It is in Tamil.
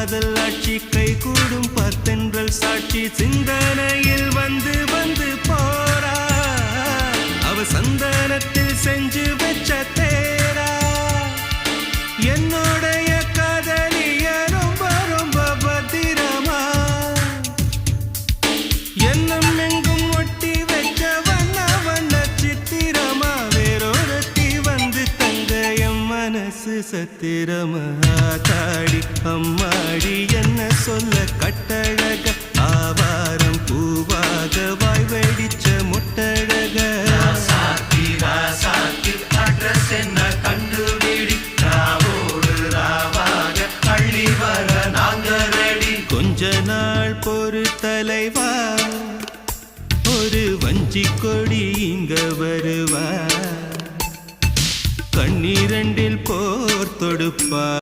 காதல் ஆட்சி கை கூடும் பத்தென்றல் சாட்சி சிந்தனையில் வந்து வந்து போறா அவ சந்தனத்தில் செஞ்சு வச்ச தேரா என்னோடைய காதலிய ரொம்ப ரொம்ப பத்திரமா என்னும் எங்கும் ஒட்டி வச்ச வண்ண வண்ண சித்திரமா வேறொருத்தி வந்து தங்க என் மனசு சத்திரமா தாடி அம்மாடி என்ன சொல்ல கட்டழக ஆவாரம் பூவாக வாய் வெடிச்ச முட்டழக அட்ரஸ் என்ன கண்டுபிடி ராவோடு ராவாக அள்ளி வர நாங்க ரெடி கொஞ்ச நாள் பொறு தலைவா ஒரு வஞ்சி கொடி இங்க வருவா கண்ணீரண்டில் போர் தொடுப்பா